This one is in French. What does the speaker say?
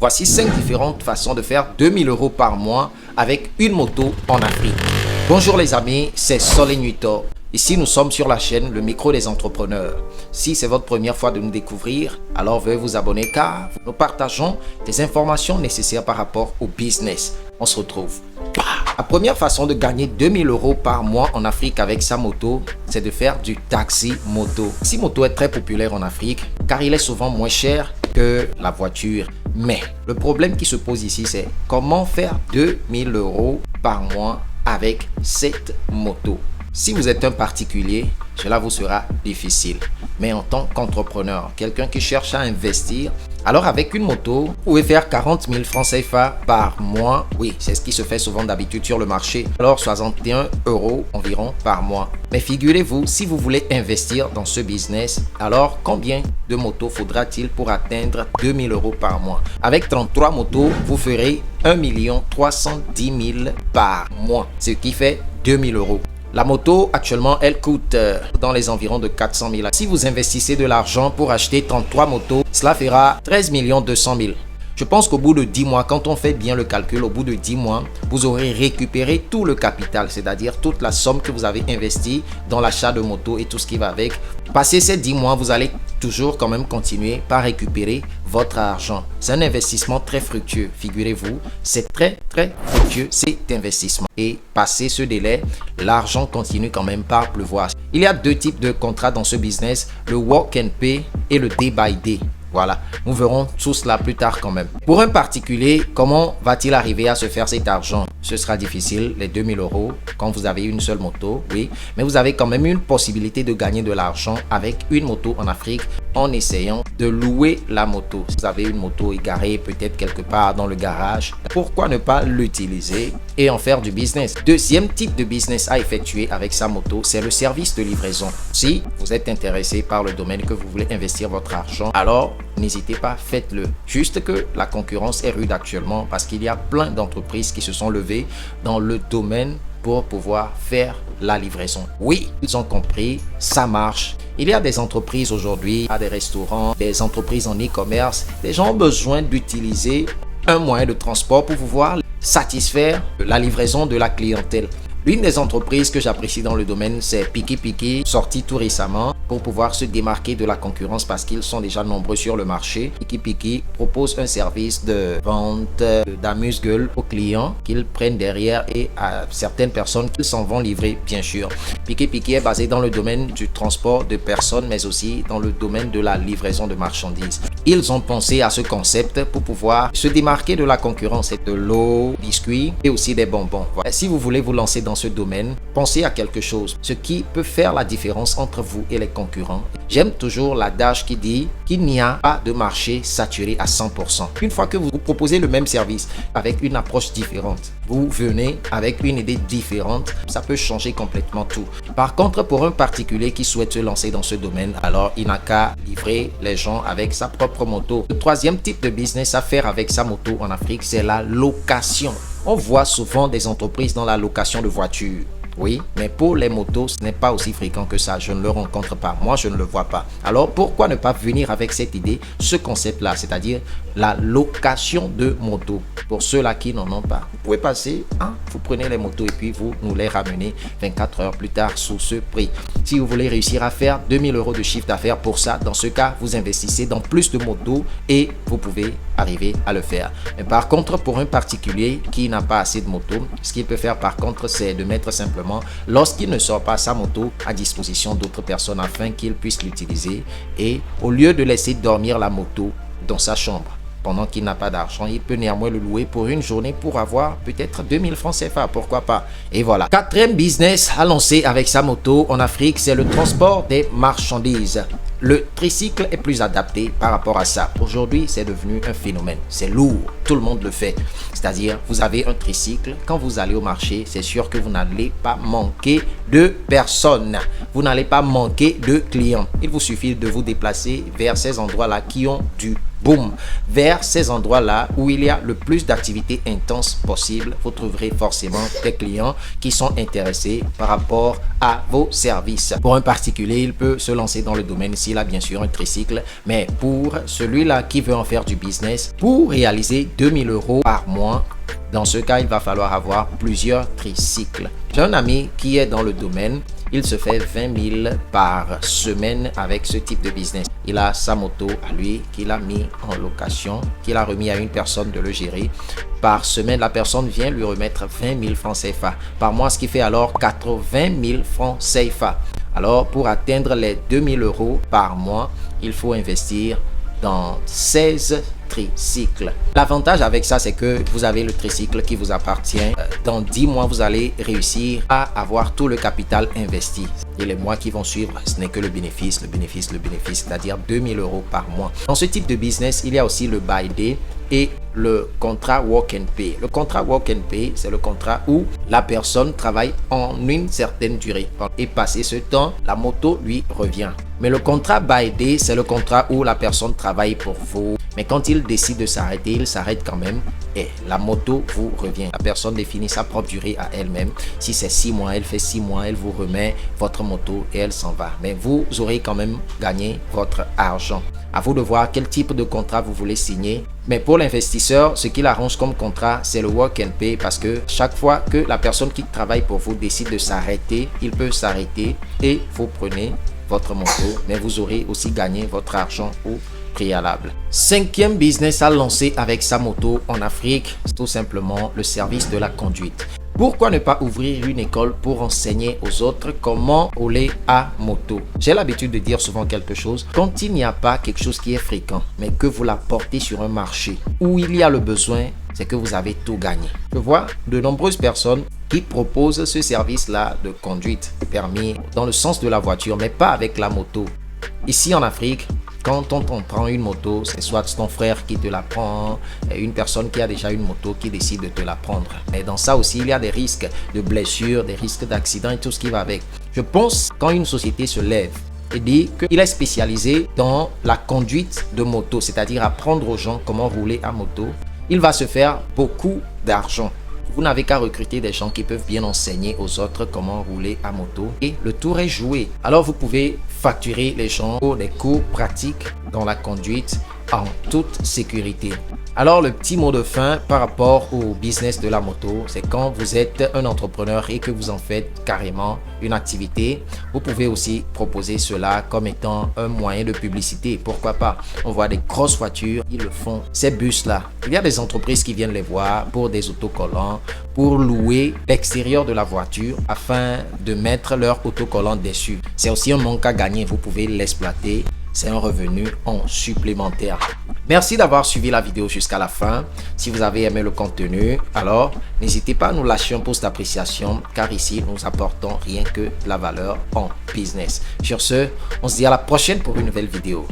Voici 5 différentes façons de faire 2000 € par mois avec une moto en Afrique. Bonjour les amis, c'est Solenuito. Ici, nous sommes sur la chaîne Le Micro des Entrepreneurs. Si c'est votre première fois de nous découvrir, alors veuillez vous abonner car nous partageons des informations nécessaires par rapport au business. On se retrouve. La première façon de gagner 2000 € par mois en Afrique avec sa moto, c'est de faire du taxi moto. Le taxi moto est très populaire en Afrique car il est souvent moins cher que la voiture. Mais le problème qui se pose ici, c'est comment faire 2000 € par mois avec cette moto. Si vous êtes un particulier, cela vous sera difficile. Mais en tant qu'entrepreneur, quelqu'un qui cherche à investir, alors avec une moto, vous pouvez faire 40 000 francs CFA par mois. Oui, c'est ce qui se fait souvent d'habitude sur le marché. Alors 61 € environ par mois. Mais figurez-vous, si vous voulez investir dans ce business, alors combien de motos faudra-t-il pour atteindre 2000 € par mois? Avec 33 motos, vous ferez 1 310 000 par mois, ce qui fait 2000 €. La moto, actuellement, elle coûte dans les environs de 400 000. Si vous investissez de l'argent pour acheter 33 motos, cela fera 13 200 000. Je pense qu'au bout de 10 mois, quand on fait bien le calcul, au bout de 10 mois, vous aurez récupéré tout le capital, c'est-à-dire toute la somme que vous avez investie dans l'achat de moto et tout ce qui va avec. Passé ces 10 mois, vous allez toujours quand même continuer par récupérer votre argent. C'est un investissement très fructueux, figurez-vous. C'est très fructueux cet investissement. Et passé ce délai, l'argent continue quand même par pleuvoir. Il y a deux types de contrats dans ce business, le work and pay et le day by day. Voilà, nous verrons tout cela plus tard quand même. Pour un particulier, comment va-t-il arriver à se faire cet argent? Ce sera difficile, les 2000 € quand vous avez une seule moto, oui. Mais vous avez quand même une possibilité de gagner de l'argent avec une moto en Afrique en essayant de louer la moto. Si vous avez une moto égarée peut-être quelque part dans le garage, pourquoi ne pas l'utiliser et en faire du business? Deuxième type de business à effectuer avec sa moto, c'est le service de livraison. Si vous êtes intéressé par le domaine que vous voulez investir votre argent, alors n'hésitez pas, faites-le. Juste que la concurrence est rude actuellement parce qu'il y a plein d'entreprises qui se sont levées dans le domaine pour pouvoir faire la livraison. Oui, ils ont compris, ça marche. Il y a des entreprises aujourd'hui, des restaurants, des entreprises en e-commerce. Les gens ont besoin d'utiliser un moyen de transport pour pouvoir satisfaire la livraison de la clientèle. L'une des entreprises que j'apprécie dans le domaine, c'est Piki, sorti tout récemment pour pouvoir se démarquer de la concurrence parce qu'ils sont déjà nombreux sur le marché. Piki propose un service de vente d'amuse-gueule aux clients qu'ils prennent derrière et à certaines personnes qu'ils s'en vont livrer, bien sûr. Piki est basé dans le domaine du transport de personnes, mais aussi dans le domaine de la livraison de marchandises. Ils ont pensé à ce concept pour pouvoir se démarquer de la concurrence. C'est de l'eau, biscuits et aussi des bonbons. Voilà. Si vous voulez vous lancer dans ce domaine, pensez à quelque chose, ce qui peut faire la différence entre vous et les concurrents. J'aime toujours l'adage qui dit qu'il n'y a pas de marché saturé à 100%. Une fois que vous proposez le même service avec une approche différente, vous venez avec une idée différente, ça peut changer complètement tout. Par contre, pour un particulier qui souhaite se lancer dans ce domaine, alors il n'a qu'à livrer les gens avec sa propre moto. Le troisième type de business à faire avec sa moto en Afrique, c'est la location. On voit souvent des entreprises dans la location de voitures. Oui, mais pour les motos, ce n'est pas aussi fréquent que ça. Je ne le rencontre pas. Moi, je ne le vois pas. Alors, pourquoi ne pas venir avec cette idée, ce concept-là, c'est-à-dire la location de motos. Pour ceux-là qui n'en ont pas, vous pouvez passer, vous prenez les motos et puis vous nous les ramenez 24 heures plus tard sous ce prix. Si vous voulez réussir à faire 2000 € de chiffre d'affaires pour ça, dans ce cas, vous investissez dans plus de motos et vous pouvez arriver à le faire. Mais par contre, pour un particulier qui n'a pas assez de motos, ce qu'il peut faire par contre, c'est de mettre simplement, lorsqu'il ne sort pas sa moto, à disposition d'autres personnes afin qu'ils puissent l'utiliser et au lieu de laisser dormir la moto dans sa chambre, pendant qu'il n'a pas d'argent, il peut néanmoins le louer pour une journée pour avoir peut-être 2000 francs CFA, pourquoi pas. Et voilà. Quatrième business à lancer avec sa moto en Afrique, c'est le transport des marchandises. Le tricycle est plus adapté par rapport à ça. Aujourd'hui, c'est devenu un phénomène. C'est lourd. Tout le monde le fait. C'est-à-dire, vous avez un tricycle. Quand vous allez au marché, c'est sûr que vous n'allez pas manquer de personnes. Vous n'allez pas manquer de clients. Il vous suffit de vous déplacer vers ces endroits-là qui ont du boum, vers ces endroits-là où il y a le plus d'activités intenses possible. Vous trouverez forcément des clients qui sont intéressés par rapport à vos services. Pour un particulier, il peut se lancer dans le domaine s'il a bien sûr un tricycle, mais pour celui-là qui veut en faire du business, pour réaliser 2000 € par mois, dans ce cas, il va falloir avoir plusieurs tricycles. J'ai un ami qui est dans le domaine. Il se fait 20 000 par semaine avec ce type de business. Il a sa moto à lui qu'il a mis en location, qu'il a remis à une personne de le gérer. Par semaine, la personne vient lui remettre 20 000 francs CFA par mois, ce qui fait alors 80 000 francs CFA. Alors, pour atteindre les 2000 € par mois, il faut investir dans 16 tricycles. L'avantage avec ça, c'est que vous avez le tricycle qui vous appartient. Dans 10 mois, vous allez réussir à avoir tout le capital investi. Et les mois qui vont suivre, ce n'est que le bénéfice, c'est-à-dire 2000 € par mois. Dans ce type de business, il y a aussi le buy day et le contrat walk and pay. Le contrat walk and pay, c'est le contrat où la personne travaille en une certaine durée. Et passé ce temps, la moto lui revient. Mais le contrat buy day, c'est le contrat où la personne travaille pour vous. Mais quand il décide de s'arrêter, il s'arrête quand même et la moto vous revient. La personne définit sa propre durée à elle-même. Si c'est 6 mois, elle fait 6 mois, elle vous remet votre moto et elle s'en va. Mais vous aurez quand même gagné votre argent. À vous de voir quel type de contrat vous voulez signer. Mais pour l'investisseur, ce qu'il arrange comme contrat, c'est le work and pay parce que chaque fois que la personne qui travaille pour vous décide de s'arrêter, il peut s'arrêter et vous prenez votre moto, mais vous aurez aussi gagné votre argent au préalable. 5e business à lancer avec sa moto en Afrique, c'est tout simplement le service de la conduite. Pourquoi ne pas ouvrir une école pour enseigner aux autres comment rouler à moto? J'ai l'habitude de dire souvent quelque chose. Quand il n'y a pas quelque chose qui est fréquent, mais que vous l'apportez sur un marché où il y a le besoin, c'est que vous avez tout gagné. Je vois de nombreuses personnes qui proposent ce service-là de conduite, permis dans le sens de la voiture, mais pas avec la moto. Ici en Afrique, quand on prend une moto, c'est soit ton frère qui te la prend, une personne qui a déjà une moto qui décide de te la prendre. Mais dans ça aussi, il y a des risques de blessures, des risques d'accidents et tout ce qui va avec. Je pense quand une société se lève et dit qu'il est spécialisé dans la conduite de moto, c'est-à-dire apprendre aux gens comment rouler à moto, il va se faire beaucoup d'argent. Vous n'avez qu'à recruter des gens qui peuvent bien enseigner aux autres comment rouler à moto et le tour est joué. Alors vous pouvez facturer les gens pour des cours pratiques dans la conduite en toute sécurité. Alors le petit mot de fin par rapport au business de la moto, c'est quand vous êtes un entrepreneur et que vous en faites carrément une activité, vous pouvez aussi proposer cela comme étant un moyen de publicité. Pourquoi pas? On voit des grosses voitures, ils le font. Ces bus-là, il y a des entreprises qui viennent les voir pour des autocollants, pour louer l'extérieur de la voiture afin de mettre leur autocollant dessus. C'est aussi un manque à gagner, vous pouvez l'exploiter. C'est un revenu en supplémentaire. Merci d'avoir suivi la vidéo jusqu'à la fin. Si vous avez aimé le contenu, alors n'hésitez pas à nous lâcher un pouce d'appréciation car ici nous apportons rien que la valeur en business. Sur ce, on se dit à la prochaine pour une nouvelle vidéo.